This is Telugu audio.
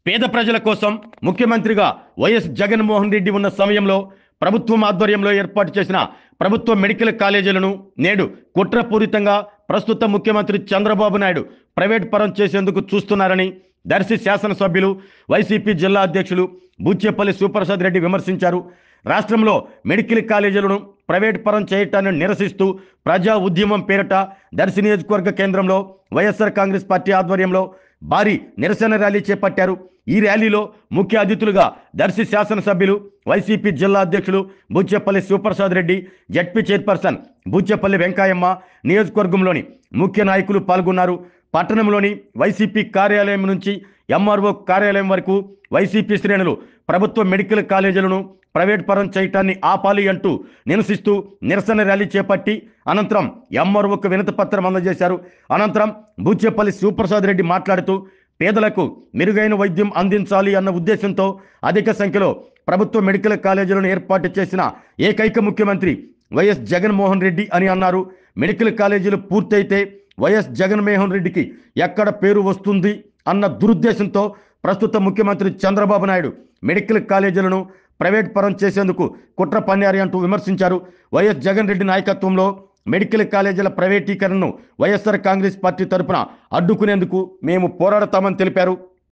పేద ప్రజల కోసం ముఖ్యమంత్రిగా వైఎస్ జగన్మోహన్ రెడ్డి ఉన్న సమయంలో ప్రభుత్వం ఆధ్వర్యంలో ఏర్పాటు చేసిన ప్రభుత్వ మెడికల్ కాలేజీలను నేడు కుట్రపూరితంగా ప్రస్తుత ముఖ్యమంత్రి చంద్రబాబు నాయుడు ప్రైవేట్ పరం చేసేందుకు చూస్తున్నారని దర్శి శాసనసభ్యులు వైసీపీ జిల్లా అధ్యక్షులు బూచేపల్లి శివప్రసాద్ రెడ్డి విమర్శించారు. రాష్ట్రంలో మెడికల్ కాలేజీలను ప్రైవేట్ పరం చేయటాన్ని నిరసిస్తూ ప్రజా ఉద్యమం పేరిట దర్శి నియోజకవర్గ కేంద్రంలో వైఎస్ఆర్ కాంగ్రెస్ పార్టీ ఆధ్వర్యంలో భారీ నిరసన ర్యాలీ చేపట్టారు. ఈ ర్యాలీలో ముఖ్య అతిథులుగా దర్శి శాసనసభ్యులు వైసీపీ జిల్లా అధ్యక్షులు బూచేపల్లి శివప్రసాద్ రెడ్డి, జడ్పీ చైర్పర్సన్ బూచేపల్లి వెంకాయమ్మ, నియోజకవర్గంలోని ముఖ్య నాయకులు పాల్గొన్నారు. పట్టణంలోని వైసీపీ కార్యాలయం నుంచి ఎంఆర్ఓ కార్యాలయం వరకు వైసీపీ శ్రేణులు ప్రభుత్వ మెడికల్ కాలేజీలను ప్రైవేట్ పరం చేయటాన్ని ఆపాలి అంటూ నిరసిస్తూ నిరసన ర్యాలీ చేపట్టి అనంతరం ఎంఆర్ఓకు వినతి పత్రం అందజేశారు. అనంతరం బూచేపల్లి శివప్రసాద్ రెడ్డి మాట్లాడుతూ పేదలకు మెరుగైన వైద్యం అందించాలి అన్న ఉద్దేశంతో అధిక సంఖ్యలో ప్రభుత్వ మెడికల్ కాలేజీలను ఏర్పాటు చేసిన ఏకైక ముఖ్యమంత్రి వైఎస్ జగన్మోహన్ రెడ్డి అని అన్నారు. మెడికల్ కాలేజీలు పూర్తయితే వైఎస్ జగన్మోహన్ రెడ్డికి ఎక్కడ పేరు వస్తుంది అన్న దురుద్దేశంతో ప్రస్తుత ముఖ్యమంత్రి చంద్రబాబు నాయుడు మెడికల్ కాలేజీలను ప్రైవేట్ పరం చేసేందుకు కుట్ర పన్నారు అంటూ విమర్శించారు. వైఎస్ జగన్ రెడ్డి నాయకత్వంలో మెడికల్ కాలేజీల ప్రైవేటీకరణను వైఎస్ఆర్ కాంగ్రెస్ పార్టీ తరఫున అడ్డుకునేందుకు మేము పోరాడతామని తెలిపారు.